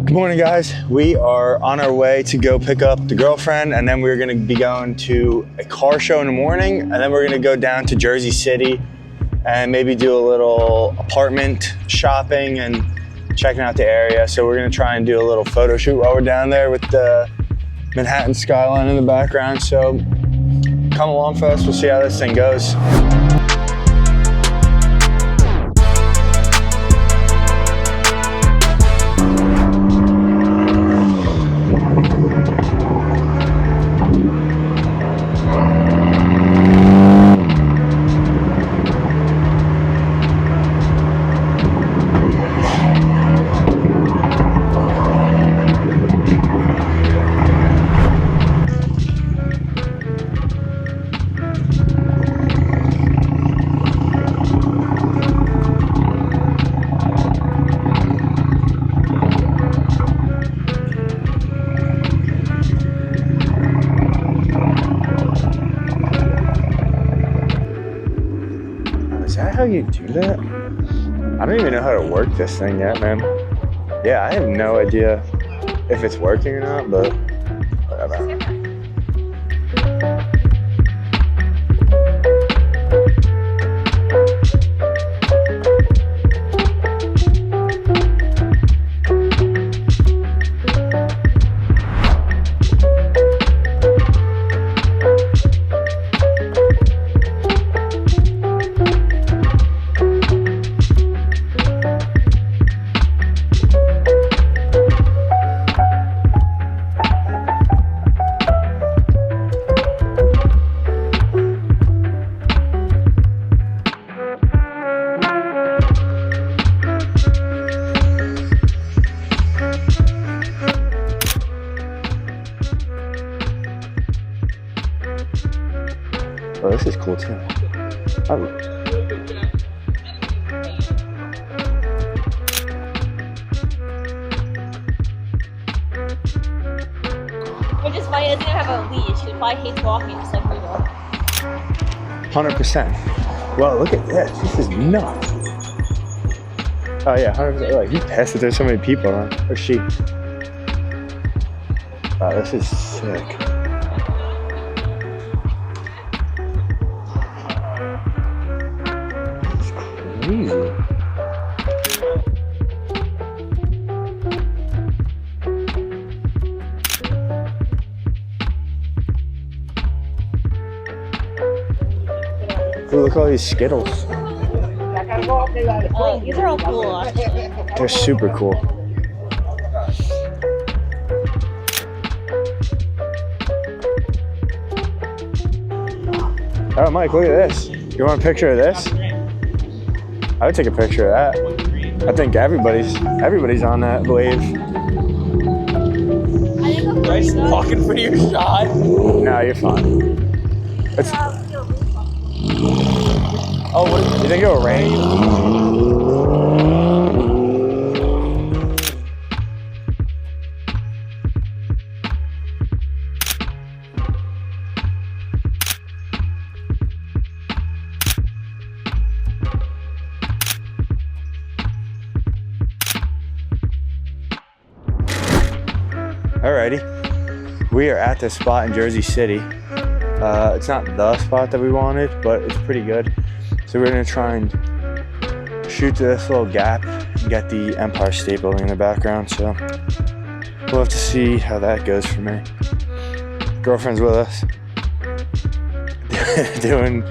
Good morning, guys. We are on our way to go pick up the girlfriend, and then we're gonna be going to a car show in the morning, and then we're gonna go down to Jersey City and maybe do a little apartment shopping and checking out the area. So we're gonna try and do a little photo shoot while we're down there with the Manhattan skyline in the background. So come along for us, we'll see how this thing goes. Is that how you do that? I don't even know how to work this thing yet, man. Yeah, I have no idea if it's working or not, but whatever. Oh, this is cool too. Oh. Which is why he doesn't have a leash. He probably hates walking just like we do. 100%. Whoa, look at this. This is nuts. Oh yeah, 100%. Like, you pissed that there's so many people on. Or she. Wow, this is sick. Easy. Ooh, look at all these Skittles. Oh, these are all cool, actually. They're super cool. Oh, Mike, look at this. You want a picture of this? I would take a picture of that. I think everybody's on that wave. Nice walking for your shot. No, you're fine. It's, oh, what, you think it'll rain? Alrighty, we are at this spot in Jersey City. It's not the spot that we wanted, but it's pretty good. So we're gonna try and shoot to this little gap and get the Empire State Building in the background. So we'll have to see how that goes for me. Girlfriend's with us, doing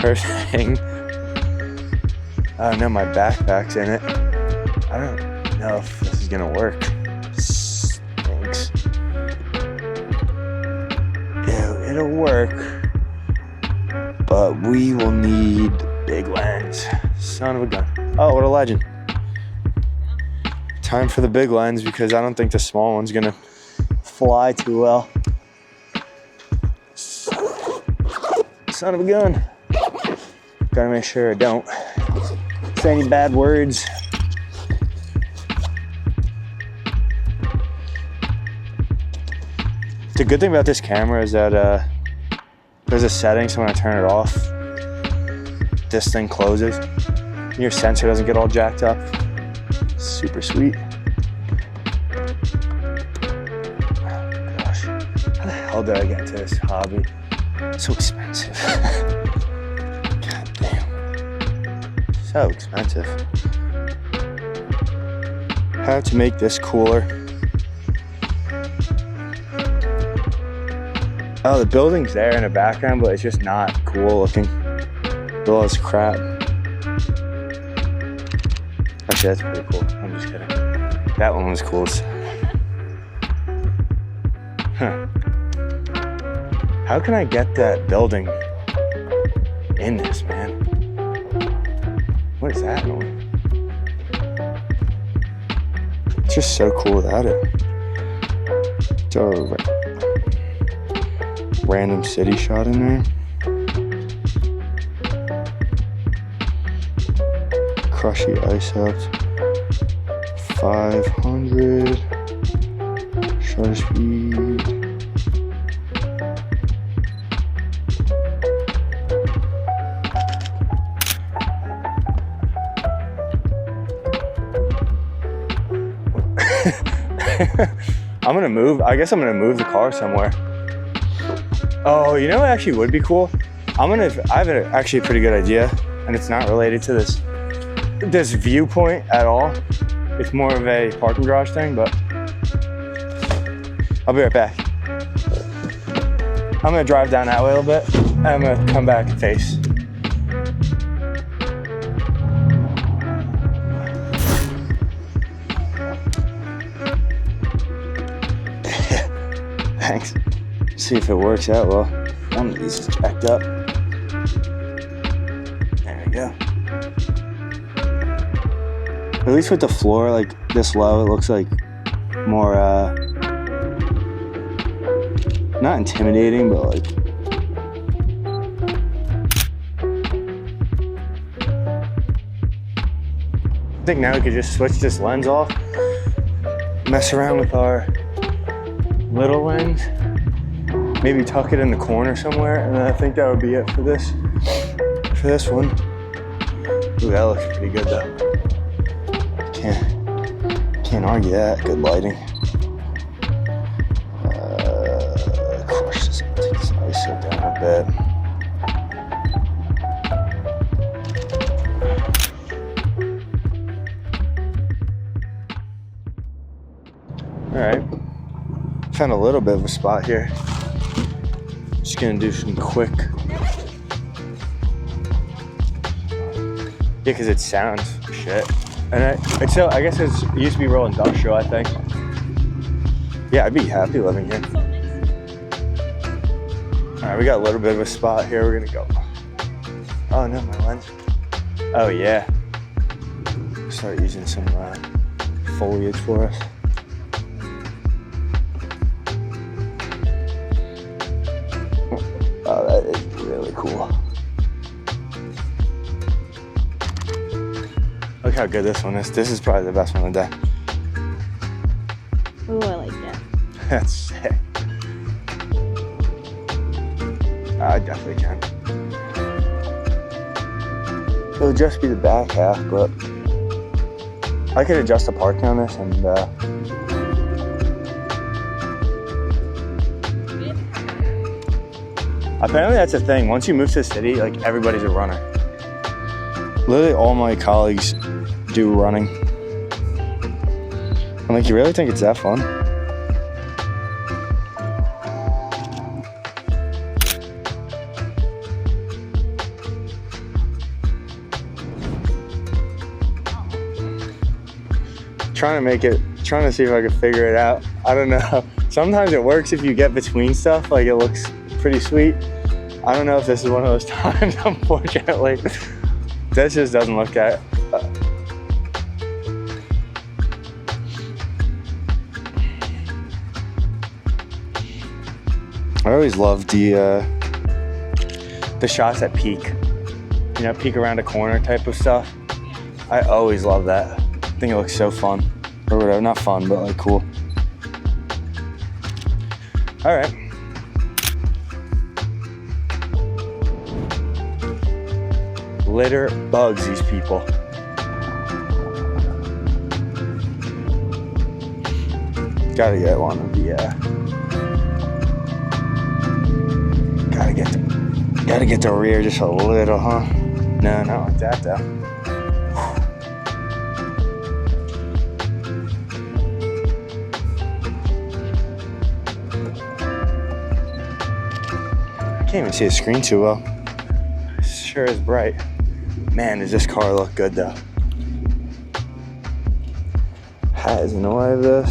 her thing. I don't know, my backpack's in it. I don't know if this is gonna work. It'll work, but we will need big lens. Son of a gun. Oh, what a legend. Time for the big lens because I don't think the small one's gonna fly too well. Son of a gun. Gotta make sure I don't say any bad words. The good thing about this camera is that there's a setting so when I turn it off, this thing closes. Your sensor doesn't get all jacked up. Super sweet. hell did I get into this hobby? So expensive. God damn. So expensive. How to make this cooler. Oh, the building's there in the background, but it's just not cool looking. All this crap. Actually, that's pretty cool. I'm just kidding. That one was cool. Huh. How can I get that building in this, man? What is that noise? It's just so cool without it. It's a random city shot in there. Crush the ice up. 500. Shutter speed. I'm gonna move. I guess I'm gonna move the car somewhere. Oh, you know what actually would be cool? I have actually a pretty good idea, and it's not related to this viewpoint at all. It's more of a parking garage thing, but I'll be right back. I'm gonna drive down that way a little bit, and I'm gonna come back and face. Thanks. See if it works out well. One of these is jacked up. There we go. At least with the floor like this low, it looks like more not intimidating, but like I think now we could just switch this lens off, mess around with our little lens, maybe tuck it in the corner somewhere, and then I think that would be it for this one. Ooh, that looks pretty good though. Can't argue that. Good lighting. Crush this. Take this ISO down a bit. All right. Found a little bit of a spot here. Just gonna do some quick. Yeah, because it sounds shit. And I guess it used to be real industrial, I think. Yeah, I'd be happy living here. All right, we got a little bit of a spot here. We're gonna go. Oh no, my lens. Oh yeah. Start using some foliage for us. Oh, that is really cool. Look how good this one is. This is probably the best one of the day. Ooh, I like that. That's sick. I definitely can. It'll just be the back half, but I could adjust the parking on this and apparently that's a thing. Once you move to the city, like everybody's a runner. Literally all my colleagues do running. I'm like, you really think it's that fun? Trying to see if I can figure it out. I don't know. Sometimes it works if you get between stuff, like it looks pretty sweet. I don't know if this is one of those times, unfortunately. This just doesn't look at. I always loved the shots at peak. You know, peek around a corner type of stuff. I always love that. I think it looks so fun. Or whatever, not fun, but like cool. All right. Litter bugs, these people. Gotta get one of the Gotta get the rear just a little, huh? No, not like that though. Can't even see the screen too well. It sure is bright. Man, does this car look good though. Hat is in the way of this.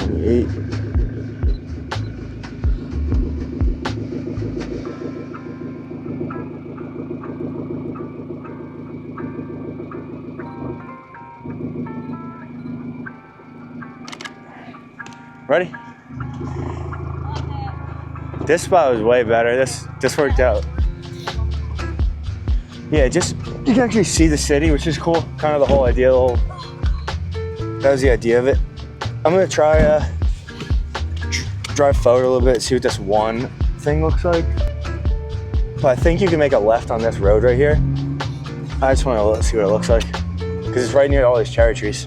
28. Ready? This spot was way better. This worked out. Yeah, just you can actually see the city, which is cool. Kind of the whole idea. That was the idea of it. I'm gonna try drive forward a little bit, see what this one thing looks like. But I think you can make a left on this road right here. I just want to see what it looks like because it's right near all these cherry trees.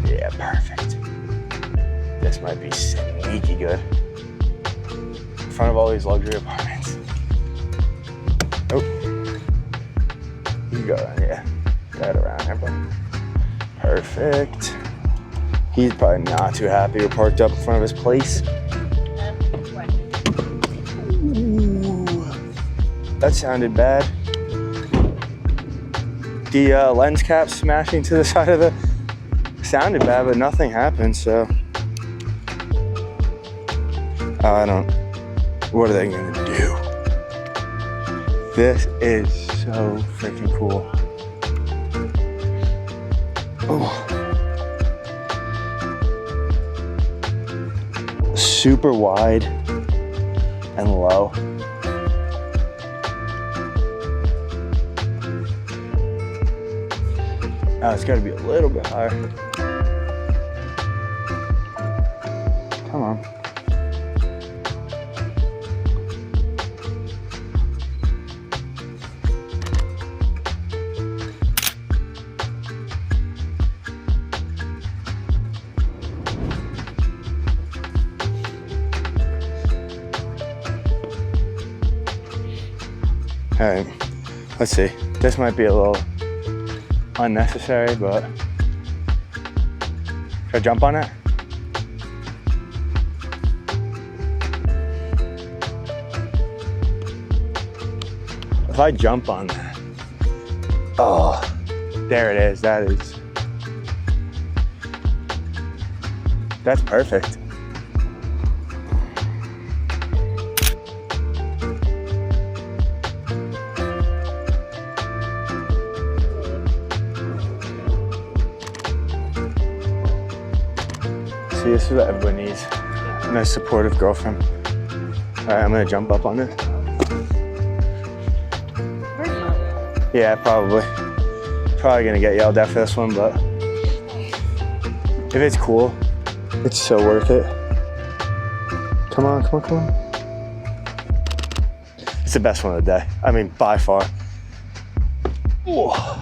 Yeah, perfect. This might be sneaky good. In front of all these luxury apartments. Oh, you go, yeah, right around here, bro. Perfect. He's probably not too happy we're parked up in front of his place. Ooh, that sounded bad. The lens cap smashing to the side of the sounded bad, but nothing happened, so I don't. What are they gonna do? This is so freaking cool. Oh. Super wide and low. Oh, it's gotta be a little bit higher. Come on. All right, let's see. This might be a little unnecessary, but should I jump on it? If I jump on that, oh, there it is. That's perfect. See, this is what everybody needs. A nice supportive girlfriend. All right, I'm gonna jump up on it. Yeah, probably. Probably gonna get yelled at for this one, but if it's cool, it's so worth it. Come on, come on, come on. It's the best one of the day. I mean, by far. Whoa.